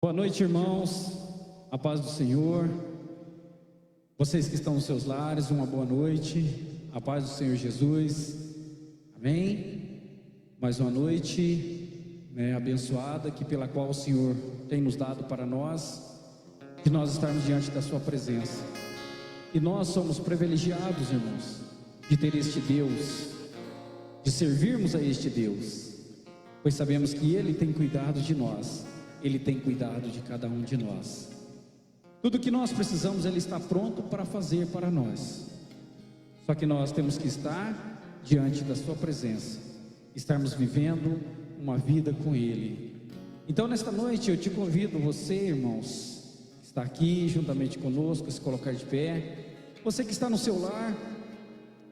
Boa noite, irmãos, a paz do Senhor. Vocês que estão nos seus lares, uma boa noite, a paz do Senhor Jesus, amém? Mais uma noite, abençoada, que pela qual o Senhor tem nos dado para nós, de nós estarmos diante da sua presença. E nós somos privilegiados, irmãos, de ter este Deus, de servirmos a este Deus, pois sabemos que Ele tem cuidado de nós. Ele tem cuidado de cada um de nós. Tudo que nós precisamos, Ele está pronto para fazer para nós. Só que nós temos que estar diante da sua presença, estarmos vivendo uma vida com Ele. Então nesta noite eu te convido, você, irmãos, que está aqui juntamente conosco, a se colocar de pé. Você que está no seu lar,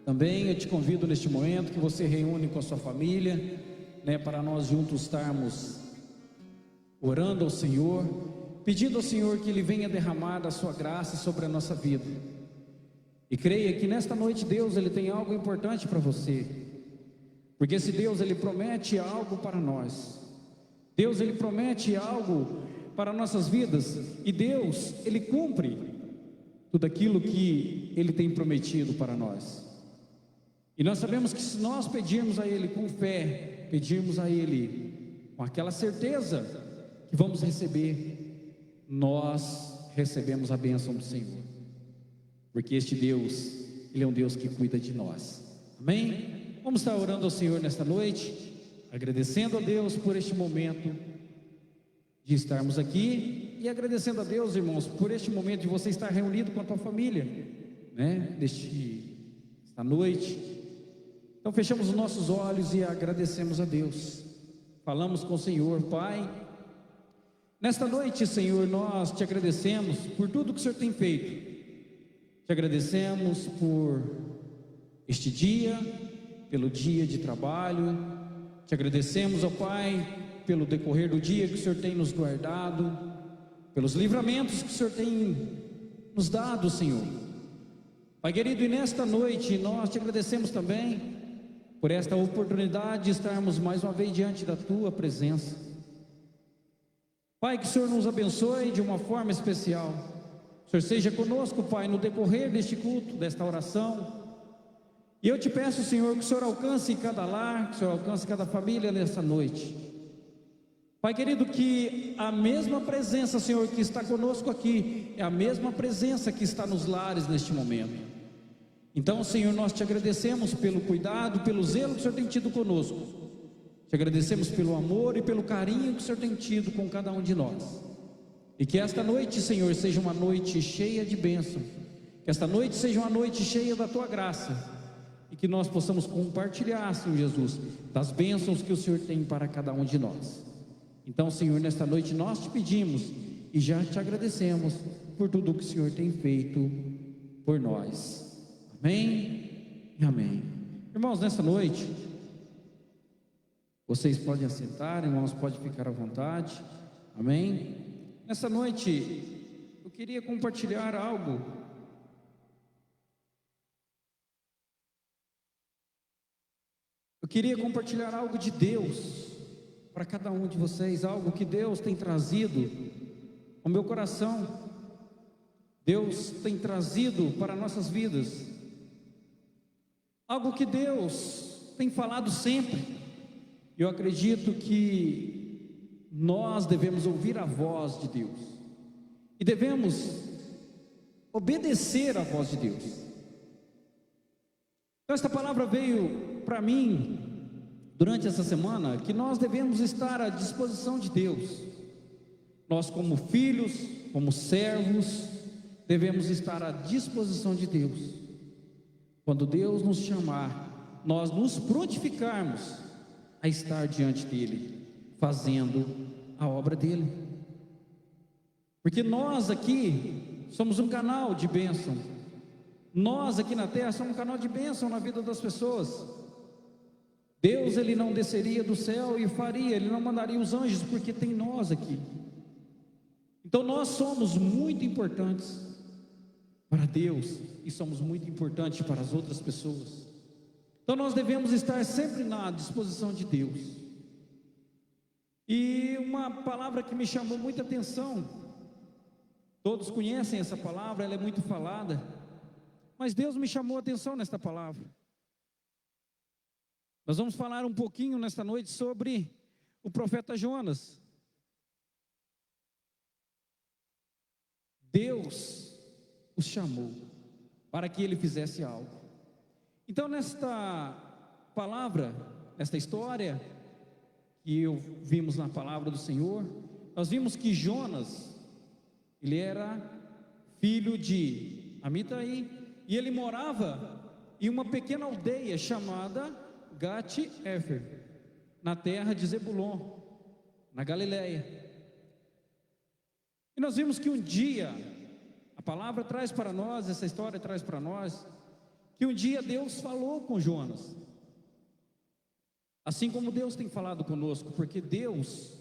também eu te convido neste momento que você reúne com a sua família, para nós juntos estarmos orando ao Senhor, pedindo ao Senhor que Ele venha derramar a sua graça sobre a nossa vida. E creia que nesta noite Deus, Ele tem algo importante para você, porque esse Deus, Ele promete algo para nós. Deus, Ele promete algo para nossas vidas, e Deus, Ele cumpre tudo aquilo que Ele tem prometido para nós. E nós sabemos que se nós pedirmos a Ele com fé, pedirmos a Ele com aquela certeza que vamos receber, nós recebemos a bênção do Senhor, porque este Deus, Ele é um Deus que cuida de nós, amém? Vamos estar orando ao Senhor nesta noite, agradecendo a Deus por este momento de estarmos aqui, e agradecendo a Deus, irmãos, por este momento de você estar reunido com a tua família, esta noite. Então fechamos os nossos olhos e agradecemos a Deus, falamos com o Senhor. Pai, nesta noite, Senhor, nós te agradecemos por tudo que o Senhor tem feito. Te agradecemos por este dia, pelo dia de trabalho. Te agradecemos, ó Pai, pelo decorrer do dia que o Senhor tem nos guardado, pelos livramentos que o Senhor tem nos dado, Senhor. Pai querido, e nesta noite nós te agradecemos também por esta oportunidade de estarmos mais uma vez diante da Tua presença. Pai, que o Senhor nos abençoe de uma forma especial. O Senhor seja conosco, Pai, no decorrer deste culto, desta oração. E eu te peço, Senhor, que o Senhor alcance cada lar, que o Senhor alcance cada família nessa noite. Pai querido, que a mesma presença, Senhor, que está conosco aqui, é a mesma presença que está nos lares neste momento. Então, Senhor, nós te agradecemos pelo cuidado, pelo zelo que o Senhor tem tido conosco. Te agradecemos pelo amor e pelo carinho que o Senhor tem tido com cada um de nós. E que esta noite, Senhor, seja uma noite cheia de bênção. Que esta noite seja uma noite cheia da Tua graça. E que nós possamos compartilhar, Senhor Jesus, das bênçãos que o Senhor tem para cada um de nós. Então, Senhor, nesta noite nós te pedimos e já te agradecemos por tudo que o Senhor tem feito por nós. Amém e amém. Irmãos, nesta noite, vocês podem assentar, irmãos, podem ficar à vontade, amém? Nessa noite, eu queria compartilhar algo. Eu queria compartilhar algo de Deus para cada um de vocês, algo que Deus tem trazido ao meu coração, Deus tem trazido para nossas vidas, algo que Deus tem falado sempre. Eu acredito que nós devemos ouvir a voz de Deus e devemos obedecer à voz de Deus. Então esta palavra veio para mim durante essa semana, que nós devemos estar à disposição de Deus. Nós, como filhos, como servos, devemos estar à disposição de Deus. Quando Deus nos chamar, nós nos prontificarmos a estar diante dEle, fazendo a obra dEle. Porque nós aqui somos um canal de bênção. Nós aqui na terra somos um canal de bênção na vida das pessoas. Deus, Ele não desceria do céu e faria, Ele não mandaria os anjos, porque tem nós aqui. Então nós somos muito importantes para Deus e somos muito importantes para as outras pessoas. Então nós devemos estar sempre na disposição de Deus. E uma palavra que me chamou muita atenção, todos conhecem essa palavra, ela é muito falada, mas Deus me chamou a atenção nesta palavra. Nós vamos falar um pouquinho nesta noite sobre o profeta Jonas. Deus o chamou para que ele fizesse algo. Então, nesta palavra, nesta história que vimos na palavra do Senhor, nós vimos que Jonas, ele era filho de Amitai, e ele morava em uma pequena aldeia chamada Gat-Hefer, na terra de Zebulon, na Galileia. E nós vimos que um dia, a palavra traz para nós, essa história traz para nós, que um dia Deus falou com Jonas, assim como Deus tem falado conosco, porque Deus,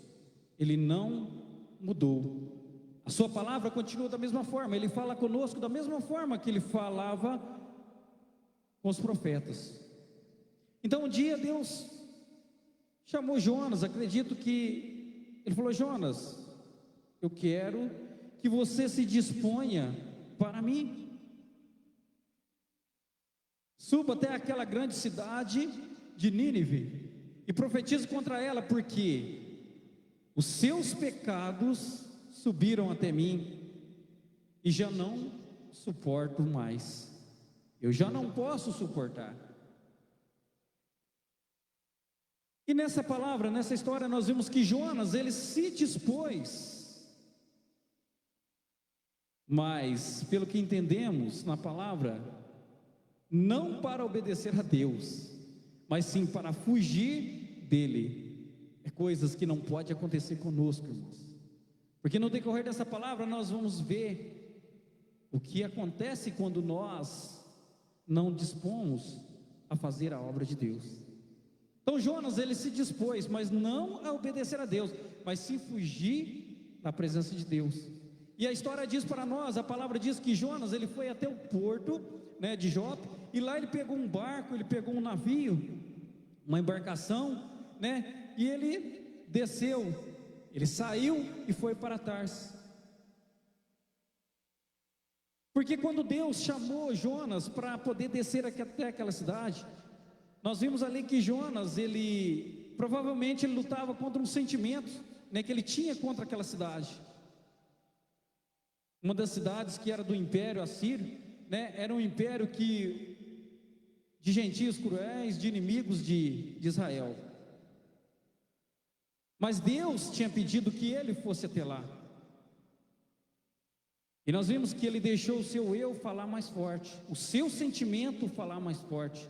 ele não mudou. A sua palavra continua da mesma forma, ele fala conosco da mesma forma que ele falava com os profetas. Então um dia Deus chamou Jonas, acredito que ele falou: Jonas, eu quero que você se disponha para mim. Suba até aquela grande cidade de Nínive e profetize contra ela, porque os seus pecados subiram até mim e já não suporto mais. Eu já não posso suportar. E nessa palavra, nessa história, nós vimos que Jonas, ele se dispôs, mas pelo que entendemos na palavra, não para obedecer a Deus, mas sim para fugir dele. É coisas que não pode acontecer conosco, irmãos, porque no decorrer dessa palavra nós vamos ver o que acontece quando nós não dispomos a fazer a obra de Deus. Então Jonas, ele se dispôs, mas não a obedecer a Deus, mas sim fugir da presença de Deus. E a história diz para nós, a palavra diz que Jonas, ele foi até o porto, de Jope, e lá ele pegou um barco, ele pegou um navio, uma embarcação, e ele desceu, ele saiu e foi para Tarsis. Porque quando Deus chamou Jonas para poder descer até aquela cidade, nós vimos ali que Jonas, ele provavelmente ele lutava contra um sentimento, que ele tinha contra aquela cidade. Uma das cidades que era do Império Assírio, era um império de gentios cruéis, de inimigos de Israel. Mas Deus tinha pedido que ele fosse até lá. E nós vimos que ele deixou o seu eu falar mais forte, o seu sentimento falar mais forte.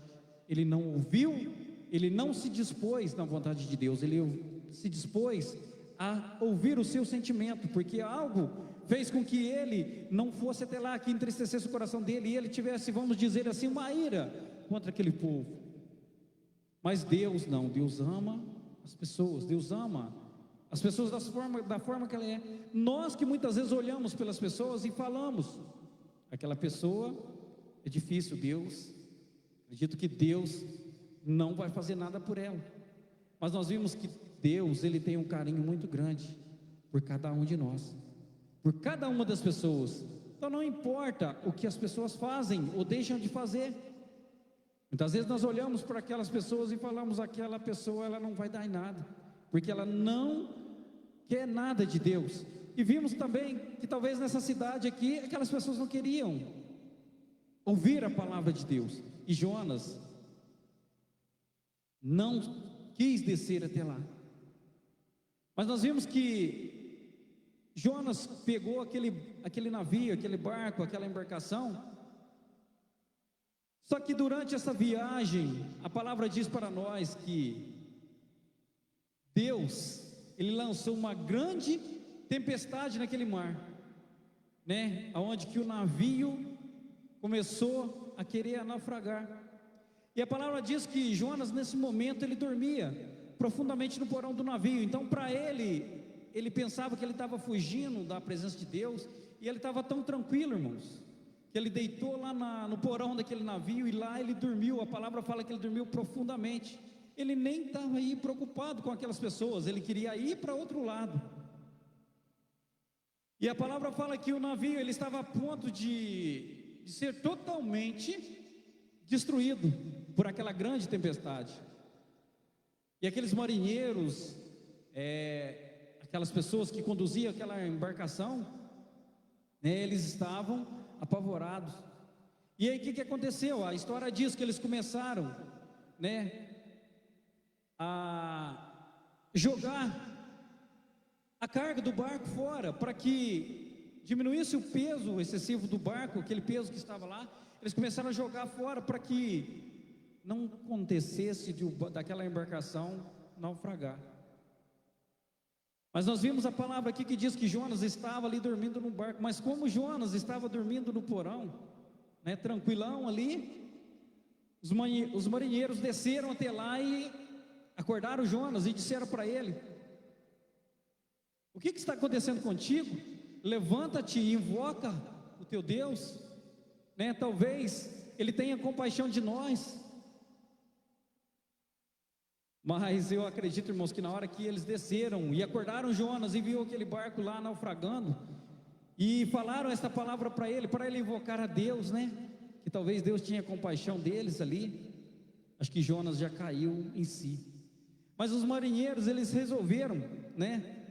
Ele não ouviu, ele não se dispôs na vontade de Deus, ele se dispôs a ouvir o seu sentimento, porque algo fez com que ele não fosse até lá, que entristecesse o coração dele, e ele tivesse, vamos dizer assim, uma ira contra aquele povo. Mas Deus não, Deus ama as pessoas, Deus ama as pessoas da forma que ela é. Nós que muitas vezes olhamos pelas pessoas e falamos, aquela pessoa é difícil, Deus, acredito que Deus não vai fazer nada por ela. Mas nós vimos que Deus, ele tem um carinho muito grande por cada um de nós, por cada uma das pessoas. Então não importa o que as pessoas fazem ou deixam de fazer. Muitas vezes nós olhamos para aquelas pessoas e falamos: aquela pessoa, ela não vai dar em nada, porque ela não quer nada de Deus. E vimos também que talvez nessa cidade aqui, aquelas pessoas não queriam ouvir a palavra de Deus. E Jonas não quis descer até lá. Mas nós vimos que Jonas pegou aquele navio, aquele barco, aquela embarcação. Só que durante essa viagem, a palavra diz para nós que Deus, ele lançou uma grande tempestade naquele mar, aonde que o navio começou a querer naufragar. E a palavra diz que Jonas, nesse momento, ele dormia profundamente no porão do navio. Então, para ele pensava que ele estava fugindo da presença de Deus, e ele estava tão tranquilo, irmãos, que ele deitou lá no porão daquele navio, e lá ele dormiu. A palavra fala que ele dormiu profundamente. ele nem estava aí preocupado com aquelas pessoas, ele queria ir para outro lado. E a palavra fala que o navio ele estava a ponto de ser totalmente destruído por aquela grande tempestade. E aqueles marinheiros, aquelas pessoas que conduziam aquela embarcação, né, eles estavam apavorados. E aí o que aconteceu? A história diz que eles começaram, né, a jogar a carga do barco fora, para que diminuísse o peso excessivo do barco, aquele peso que estava lá. Eles começaram a jogar fora para que não acontecesse daquela embarcação naufragar. Mas nós vimos a palavra aqui que diz que Jonas estava ali dormindo no barco. Mas como Jonas estava dormindo no porão, né, tranquilão ali, os marinheiros desceram até lá e acordaram Jonas e disseram para ele: o que está acontecendo contigo? Levanta-te e invoca o teu Deus, né? Talvez Ele tenha compaixão de nós. Mas eu acredito, irmãos, que na hora que eles desceram e acordaram Jonas e viu aquele barco lá naufragando, e falaram esta palavra para ele invocar a Deus, né? Que talvez Deus tinha compaixão deles ali. Acho que Jonas já caiu em si. Mas os marinheiros, eles resolveram, né,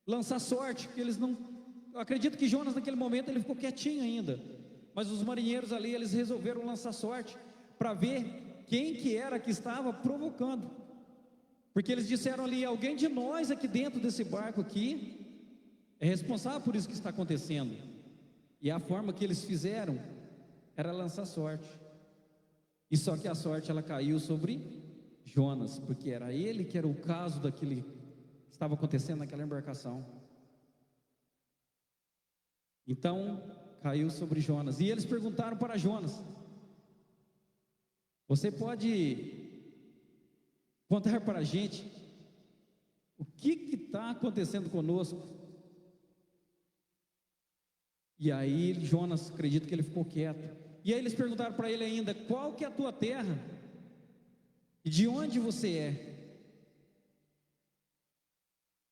lançar sorte, porque eles não... Eu acredito que Jonas naquele momento ele ficou quietinho ainda. Mas os marinheiros ali, eles resolveram lançar sorte para ver quem que era que estava provocando. Porque eles disseram ali: alguém de nós aqui dentro desse barco aqui é responsável por isso que está acontecendo. E a forma que eles fizeram era lançar sorte. E só que a sorte ela caiu sobre Jonas, porque era ele que era o caso daquele que estava acontecendo naquela embarcação. Então caiu sobre Jonas. E eles perguntaram para Jonas: você pode contar para a gente o que está acontecendo conosco? E aí Jonas, acredito que ele ficou quieto. E aí eles perguntaram para ele ainda: qual que é a tua terra? E de onde você é?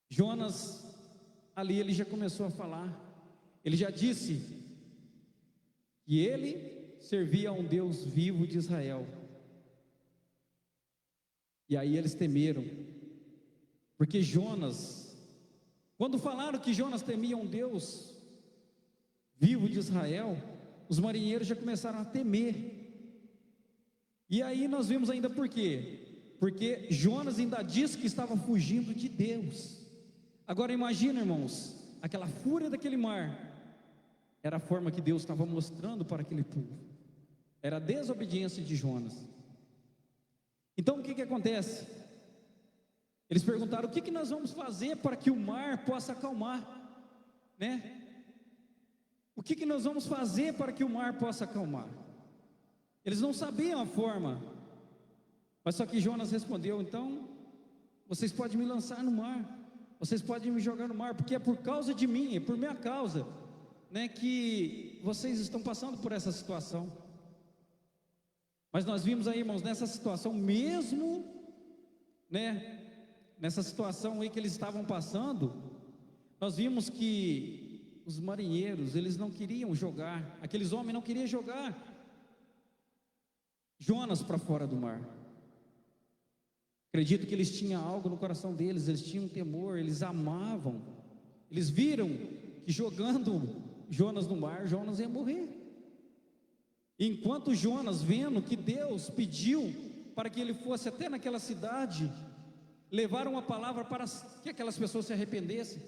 Jonas, ali ele já começou a falar. Ele já disse que ele servia a um Deus vivo de Israel. E aí eles temeram, porque Jonas, quando falaram que Jonas temia um Deus vivo de Israel, os marinheiros já começaram a temer. E aí nós vimos ainda por quê? Porque Jonas ainda disse que estava fugindo de Deus. Agora imagina, irmãos, aquela fúria daquele mar era a forma que Deus estava mostrando para aquele povo. Era a desobediência de Jonas. Então o que acontece? Eles perguntaram: o que nós vamos fazer para que o mar possa acalmar, né? O que nós vamos fazer para que o mar possa acalmar? Eles não sabiam a forma. Mas só que Jonas respondeu: então vocês podem me lançar no mar, vocês podem me jogar no mar, porque é por causa de mim, é por minha causa, né, que vocês estão passando por essa situação. Mas nós vimos aí, irmãos, nessa situação mesmo, né, nessa situação aí que eles estavam passando, nós vimos que os marinheiros, eles não queriam jogar, aqueles homens não queriam jogar Jonas para fora do mar. Acredito que eles tinham algo no coração deles, eles tinham temor, eles amavam, eles viram que jogando Jonas no mar, Jonas ia morrer. Enquanto Jonas, vendo que Deus pediu para que ele fosse até naquela cidade, levar uma palavra para que aquelas pessoas se arrependessem.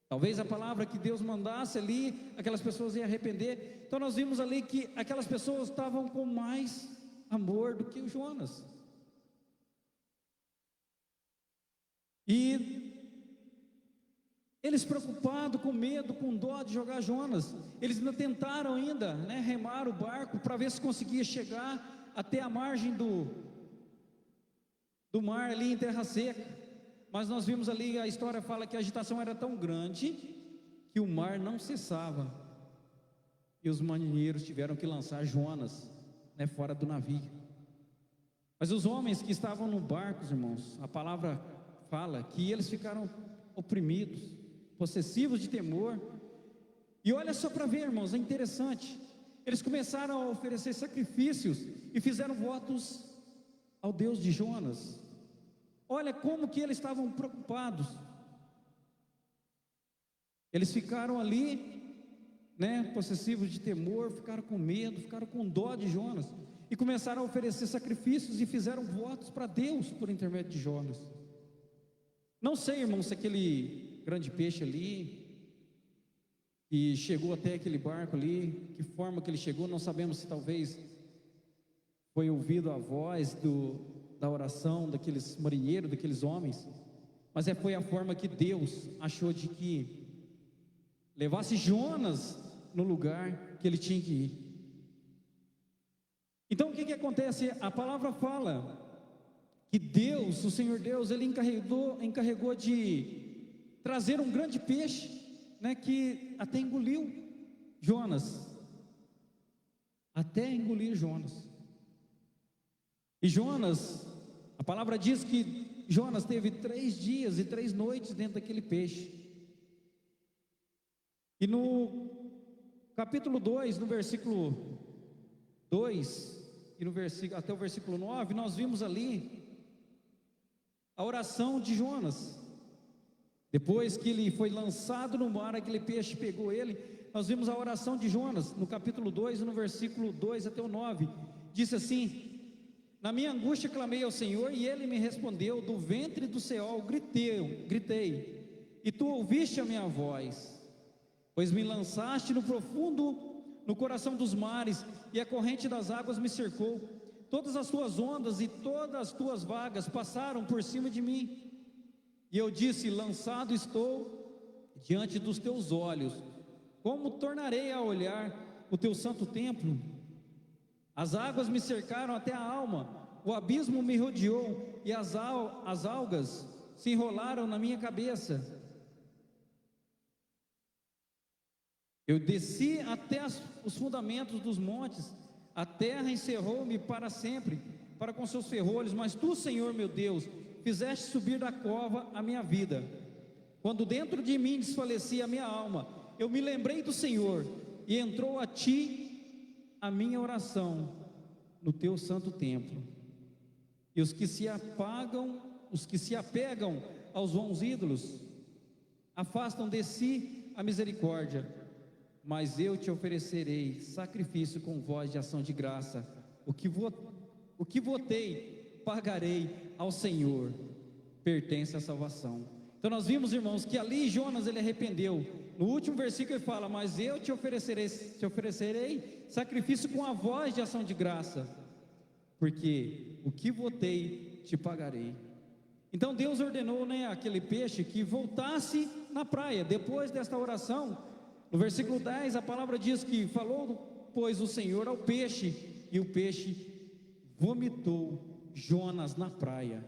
Talvez a palavra que Deus mandasse ali, aquelas pessoas iam arrepender. Então nós vimos ali que aquelas pessoas estavam com mais amor do que o Jonas. E eles preocupados, com medo, com dó de jogar Jonas, eles ainda tentaram ainda, né, remar o barco para ver se conseguia chegar até a margem do mar ali em terra seca. Mas nós vimos ali, a história fala que a agitação era tão grande que o mar não cessava, e os marinheiros tiveram que lançar Jonas, né, fora do navio. Mas os homens que estavam no barco, irmãos, a palavra fala que eles ficaram oprimidos, possessivos de temor. E olha só para ver, irmãos, é interessante. Eles começaram a oferecer sacrifícios e fizeram votos ao Deus de Jonas. Olha como que eles estavam preocupados. Eles ficaram ali, possessivos de temor, ficaram com medo, ficaram com dó de Jonas, e começaram a oferecer sacrifícios e fizeram votos para Deus por intermédio de Jonas. Não sei, irmão, se aquele grande peixe ali, que chegou até aquele barco ali, que forma que ele chegou, não sabemos se talvez foi ouvido a voz da oração daqueles marinheiros, daqueles homens, mas foi a forma que Deus achou de que levasse Jonas no lugar que ele tinha que ir. Então o que acontece? A palavra fala que Deus, o Senhor Deus, Ele encarregou de trazer um grande peixe, que até engoliu Jonas, e Jonas, a palavra diz que Jonas teve 3 dias e 3 noites dentro daquele peixe. E no capítulo 2, no versículo 2 e até o versículo 9, nós vimos ali a oração de Jonas. Depois que ele foi lançado no mar, aquele peixe pegou ele, nós vimos a oração de Jonas, no capítulo 2, no versículo 2 até o 9, disse assim: na minha angústia clamei ao Senhor, e Ele me respondeu, do ventre do Seol gritei, e Tu ouviste a minha voz, pois me lançaste no profundo, no coração dos mares, e a corrente das águas me cercou, todas as Tuas ondas e todas as Tuas vagas passaram por cima de mim. E eu disse: lançado estou diante dos Teus olhos, como tornarei a olhar o Teu santo templo? As águas me cercaram até a alma, o abismo me rodeou, e as algas se enrolaram na minha cabeça. Eu desci até os fundamentos dos montes, a terra encerrou-me para sempre, para com seus ferrolhos, mas Tu, Senhor meu Deus, fizeste subir da cova a minha vida. Quando dentro de mim desfalecia a minha alma, eu me lembrei do Senhor, e entrou a Ti a minha oração no Teu santo templo. E os que se apegam aos vãos ídolos, afastam de si a misericórdia. Mas eu Te oferecerei sacrifício com voz de ação de graça. O que votei, pagarei ao Senhor, pertence à salvação. Então nós vimos, irmãos, que ali Jonas ele arrependeu. No último versículo ele fala: mas eu te oferecerei sacrifício com a voz de ação de graça, porque o que votei te pagarei. Então Deus ordenou, aquele peixe que voltasse na praia. Depois desta oração, no versículo 10, a palavra diz que falou, pois, o Senhor ao peixe, e o peixe vomitou Jonas na praia.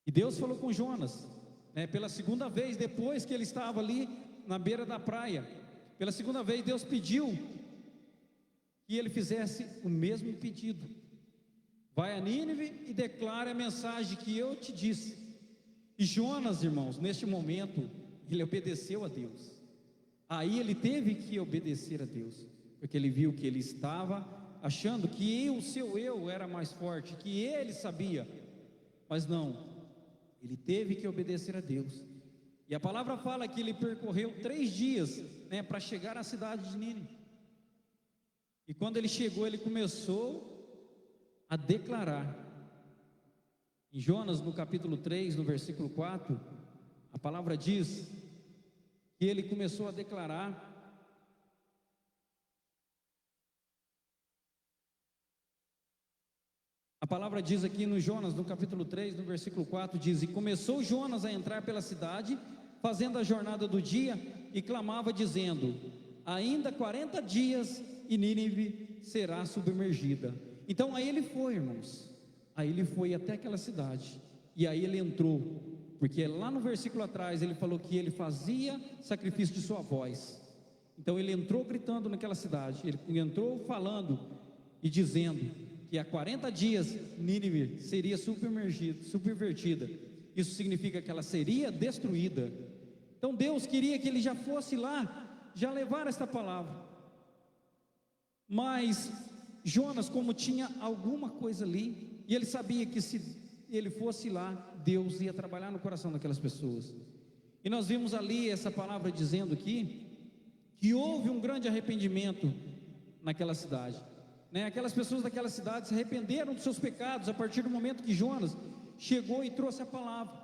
E Deus falou com Jonas, pela segunda vez, depois que ele estava ali na beira da praia. Pela segunda vez Deus pediu que ele fizesse o mesmo pedido: vai a Nínive e declare a mensagem que eu te disse. E Jonas, irmãos, neste momento ele obedeceu a Deus. Aí ele teve que obedecer a Deus, porque ele viu que ele estava achando que o seu eu era mais forte, que ele sabia, mas não, ele teve que obedecer a Deus. E a palavra fala que ele percorreu 3 dias, para chegar à cidade de Nínive. E quando ele chegou, ele começou a declarar. Em Jonas, no capítulo 3, no versículo 4, a palavra diz que ele começou a declarar. A palavra diz aqui no Jonas, no capítulo 3, no versículo 4, diz: e começou Jonas a entrar pela cidade, fazendo a jornada do dia, e clamava dizendo: ainda 40 dias e Nínive será submergida. Então aí ele foi, irmãos, aí ele foi até aquela cidade, e aí ele entrou, porque lá no versículo atrás ele falou que ele fazia sacrifício de sua voz. Então ele entrou gritando naquela cidade, ele entrou falando e dizendo que há 40 dias Nínive seria subvertida. Isso significa que ela seria destruída. Então Deus queria que ele já fosse lá, já levar esta palavra. Mas Jonas, como tinha alguma coisa ali, e ele sabia que se ele fosse lá, Deus ia trabalhar no coração daquelas pessoas. E nós vimos ali essa palavra dizendo aqui, que houve um grande arrependimento naquela cidade, né? Aquelas pessoas daquela cidade se arrependeram dos seus pecados a partir do momento que Jonas chegou e trouxe a palavra.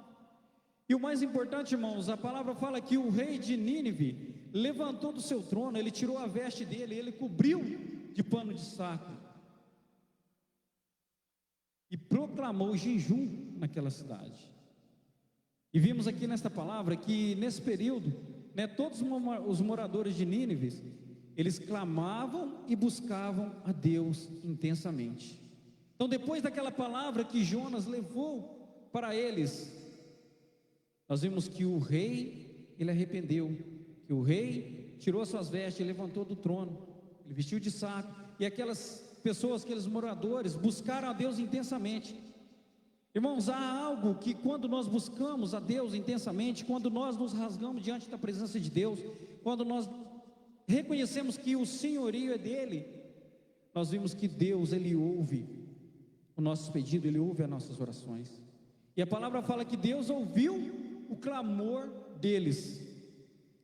E o mais importante, irmãos, a palavra fala que o rei de Nínive levantou do seu trono, ele tirou a veste dele, ele cobriu de pano de saco e proclamou jejum naquela cidade. E vimos aqui nesta palavra que nesse período, né, todos os moradores de Nínive, eles clamavam e buscavam a Deus intensamente. Então, depois daquela palavra que Jonas levou para eles, nós vimos que o rei, ele arrependeu, que o rei tirou as suas vestes, ele levantou do trono, ele vestiu de saco, e aquelas pessoas, aqueles moradores, buscaram a Deus intensamente. Irmãos, há algo que quando nós buscamos a Deus intensamente, quando nós nos rasgamos diante da presença de Deus, quando nós reconhecemos que o senhorio é dele, nós vimos que Deus, ele ouve o nosso pedido, ele ouve as nossas orações. E a palavra fala que Deus ouviu o clamor deles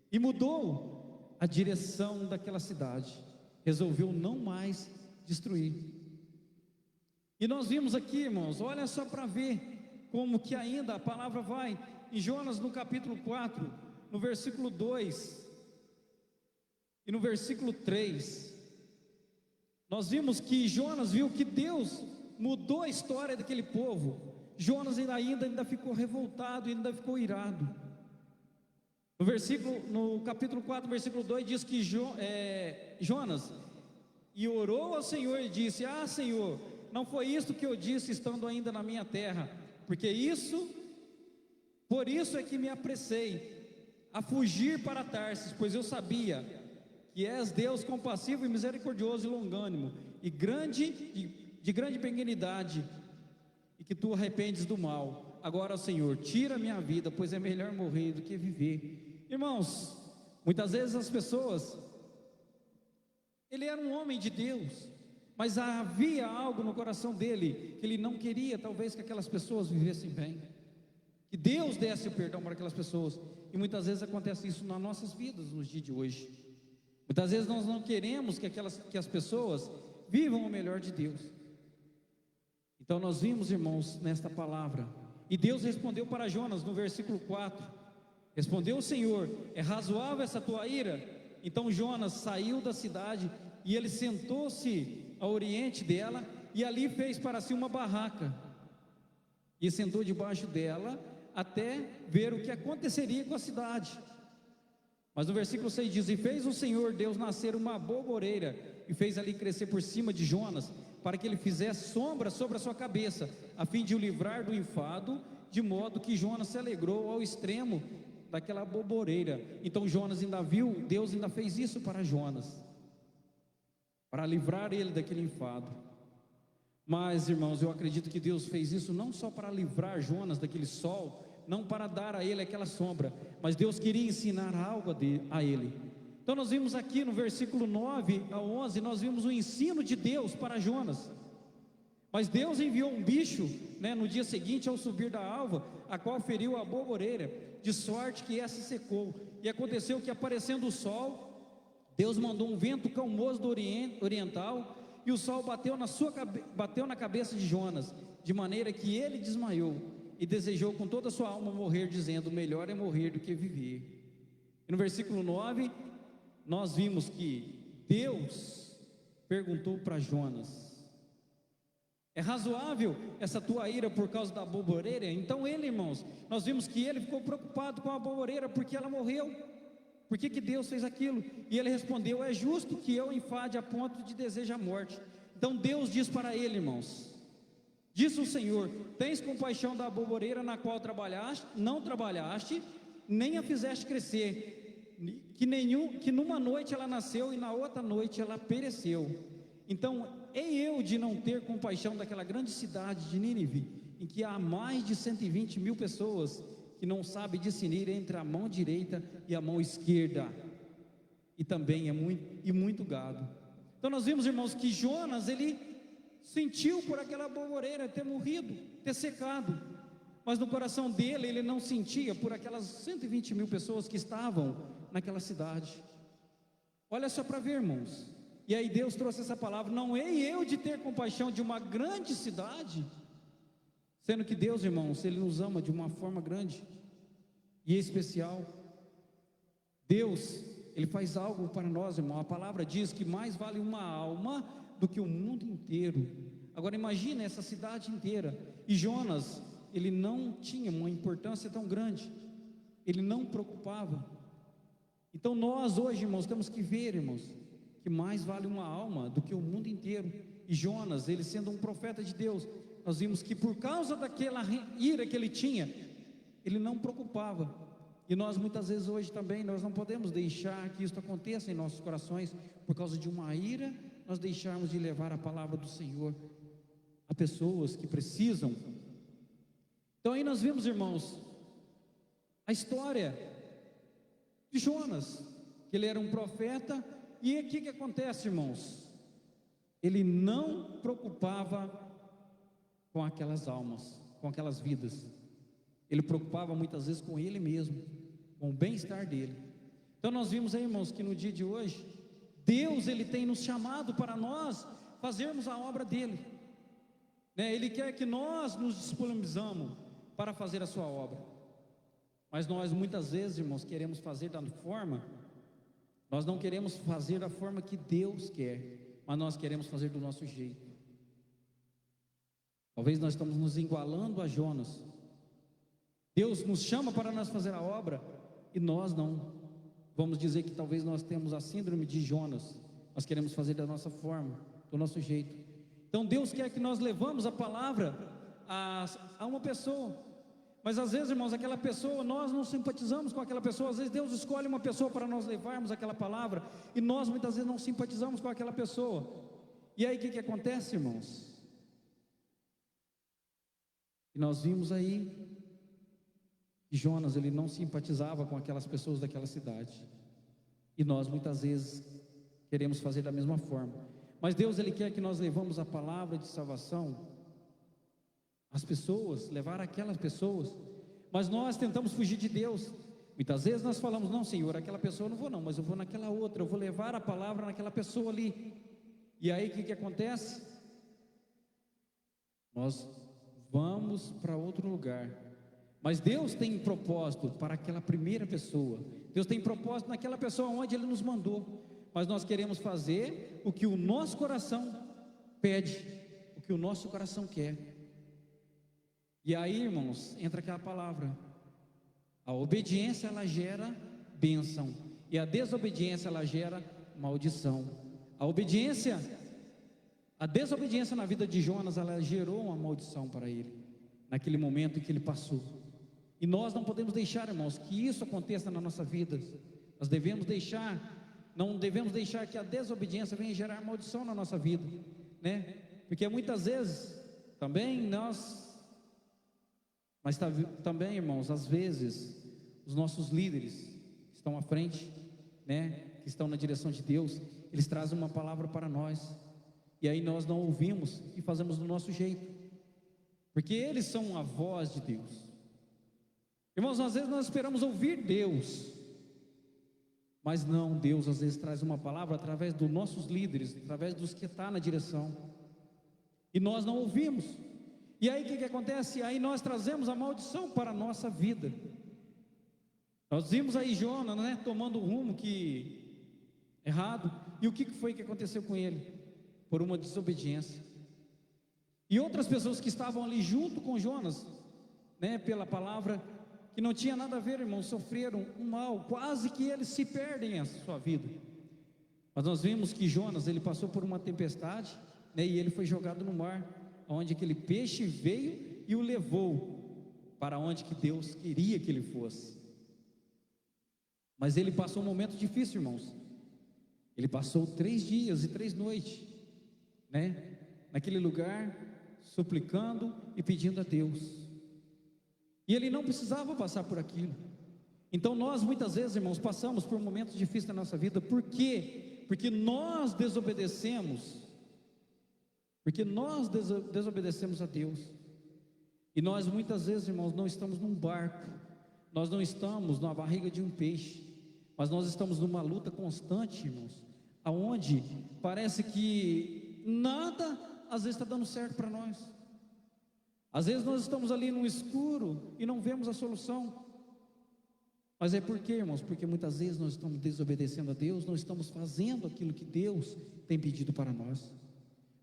e mudou a direção daquela cidade, resolveu não mais destruir. E nós vimos aqui, irmãos, olha só para ver como que ainda a palavra vai em Jonas, no capítulo 4, no versículo 2 e no versículo 3, nós vimos que Jonas viu que Deus mudou a história daquele povo. Jonas ainda ficou revoltado, ainda ficou irado. No capítulo 4, versículo 2, diz que Jonas e orou ao Senhor e disse: ah, Senhor, não foi isto que eu disse estando ainda na minha terra, por isso é que me apressei a fugir para Tarsis, pois eu sabia que és Deus compassivo e misericordioso e longânimo, e de grande benignidade, e que tu arrependes do mal. Agora, Senhor, tira a minha vida, pois é melhor morrer do que viver. Irmãos, muitas vezes as pessoas, ele era um homem de Deus, mas havia algo no coração dele, que ele não queria talvez que aquelas pessoas vivessem bem, que Deus desse o perdão para aquelas pessoas. E muitas vezes acontece isso nas nossas vidas, nos dias de hoje. Muitas vezes nós não queremos que as pessoas vivam o melhor de Deus. Então nós vimos, irmãos, nesta palavra, e Deus respondeu para Jonas no versículo 4, respondeu o Senhor: é razoável essa tua ira? Então Jonas saiu da cidade e ele sentou-se ao oriente dela, e ali fez para si uma barraca, e sentou debaixo dela, até ver o que aconteceria com a cidade. Mas no versículo 6 diz: e fez o Senhor Deus nascer uma aboboreira, e fez ali crescer por cima de Jonas, para que ele fizesse sombra sobre a sua cabeça, a fim de o livrar do enfado, de modo que Jonas se alegrou ao extremo daquela aboboreira. Então Jonas ainda viu, Deus ainda fez isso para Jonas, para livrar ele daquele enfado. Mas, irmãos, eu acredito que Deus fez isso não só para livrar Jonas daquele sol, não para dar a ele aquela sombra, mas Deus queria ensinar algo a ele. Então nós vimos aqui no versículo 9 a 11, nós vimos o ensino de Deus para Jonas. Mas Deus enviou um bicho, né, no dia seguinte ao subir da alva, a qual feriu a aboboreira, de sorte que essa secou. E aconteceu que, aparecendo o sol, Deus mandou um vento calmoso do oriental, e o sol bateu na cabeça de Jonas, de maneira que ele desmaiou, e desejou com toda a sua alma morrer, dizendo: melhor é morrer do que viver. E no versículo 9, nós vimos que Deus perguntou para Jonas: é razoável essa tua ira por causa da aboboreira? Então ele, irmãos, nós vimos que ele ficou preocupado com a aboboreira, porque ela morreu. Por que Deus fez aquilo? E ele respondeu: é justo que eu enfade a ponto de desejar a morte. Então Deus diz para ele, irmãos: disse o Senhor: tens compaixão da aboboreira na qual não trabalhaste, nem a fizeste crescer, que numa noite ela nasceu e na outra noite ela pereceu. Então hei eu de não ter compaixão daquela grande cidade de Nínive, em que há mais de 120 mil pessoas que não sabem discernir entre a mão direita e a mão esquerda, e também muito gado. Então nós vimos, irmãos, que Jonas, ele sentiu por aquela borboreira ter morrido, ter secado, mas no coração dele, ele não sentia por aquelas 120 mil pessoas que estavam naquela cidade. Olha só para ver, irmãos. E aí Deus trouxe essa palavra: não hei eu de ter compaixão de uma grande cidade, sendo que Deus, irmãos, Ele nos ama de uma forma grande e especial. Deus, Ele faz algo para nós, irmão. A palavra diz que mais vale uma alma do que o mundo inteiro. Agora imagine essa cidade inteira. E Jonas, ele não tinha uma importância tão grande, ele não preocupava. Então nós hoje, irmãos, temos que ver, irmãos, que mais vale uma alma do que o mundo inteiro. E Jonas, ele sendo um profeta de Deus, nós vimos que por causa daquela ira que ele tinha, ele não preocupava. E nós muitas vezes hoje também, nós não podemos deixar que isso aconteça em nossos corações, por causa de uma ira, nós deixarmos de levar a palavra do Senhor a pessoas que precisam. Então aí nós vimos, irmãos, a história de Jonas, que ele era um profeta. E o que acontece, irmãos? Ele não preocupava com aquelas almas, com aquelas vidas. Ele preocupava muitas vezes com ele mesmo, com o bem-estar dele. Então nós vimos aí, irmãos, que no dia de hoje, Deus, Ele tem nos chamado para nós fazermos a obra dele, né? Ele quer que nós nos disponibilizamos para fazer a sua obra. Mas nós muitas vezes, irmãos, queremos fazer da forma, nós não queremos fazer da forma que Deus quer, mas nós queremos fazer do nosso jeito. Talvez nós estamos nos igualando a Jonas. Deus nos chama para nós fazer a obra, e nós não. Vamos dizer que talvez nós temos a síndrome de Jonas. Nós queremos fazer da nossa forma, do nosso jeito. Então Deus quer que nós levamos a palavra a uma pessoa. Mas às vezes, irmãos, aquela pessoa, nós não simpatizamos com aquela pessoa. Às vezes Deus escolhe uma pessoa para nós levarmos aquela palavra, e nós muitas vezes não simpatizamos com aquela pessoa. E aí o que acontece, irmãos? E nós vimos aí que Jonas, ele não simpatizava com aquelas pessoas daquela cidade. E nós muitas vezes queremos fazer da mesma forma. Mas Deus, Ele quer que nós levamos a palavra de salvação às pessoas, levar aquelas pessoas. Mas nós tentamos fugir de Deus. Muitas vezes nós falamos: não, Senhor, aquela pessoa eu não vou não, mas eu vou naquela outra, eu vou levar a palavra naquela pessoa ali. E aí o que acontece? Nós vamos para outro lugar. Mas Deus tem propósito para aquela primeira pessoa. Deus tem propósito naquela pessoa onde Ele nos mandou. Mas nós queremos fazer o que o nosso coração pede, o que o nosso coração quer. E aí, irmãos, entra aquela palavra: a obediência, ela gera bênção, e a desobediência, ela gera maldição. A desobediência na vida de Jonas, ela gerou uma maldição para ele, naquele momento em que ele passou. E nós não podemos deixar, irmãos, que isso aconteça na nossa vida. Nós não devemos deixar que a desobediência venha gerar maldição na nossa vida, né? Porque muitas vezes também também, irmãos, às vezes os nossos líderes que estão à frente, né, que estão na direção de Deus, eles trazem uma palavra para nós, e aí nós não ouvimos e fazemos do nosso jeito, porque eles são a voz de Deus. Irmãos, às vezes nós esperamos ouvir Deus, mas não, Deus às vezes traz uma palavra através dos nossos líderes, através dos que estão na direção, e nós não ouvimos. E aí o que acontece? Aí nós trazemos a maldição para a nossa vida. Nós vimos aí Jonas, né, tomando o rumo errado. E o que foi que aconteceu com ele? Por uma desobediência. E outras pessoas que estavam ali junto com Jonas, né, pela palavra, que não tinha nada a ver, irmãos, sofreram um mal, quase que eles se perdem a sua vida. Mas nós vimos que Jonas, ele passou por uma tempestade, né, e ele foi jogado no mar, onde aquele peixe veio e o levou para onde que Deus queria que ele fosse. Mas ele passou um momento difícil, irmãos. Ele passou 3 dias e 3 noites, né? Naquele lugar, suplicando e pedindo a Deus. E ele não precisava passar por aquilo. Então nós muitas vezes, irmãos, passamos por momentos difíceis na nossa vida. Por quê? Porque nós desobedecemos. Porque nós desobedecemos a Deus. E nós muitas vezes, irmãos, não estamos num barco. Nós não estamos na barriga de um peixe. Mas nós estamos numa luta constante, irmãos, aonde parece que nada às vezes está dando certo para nós. Às vezes nós estamos ali no escuro e não vemos a solução. Mas é por quê, irmãos? Porque muitas vezes nós estamos desobedecendo a Deus, não estamos fazendo aquilo que Deus tem pedido para nós.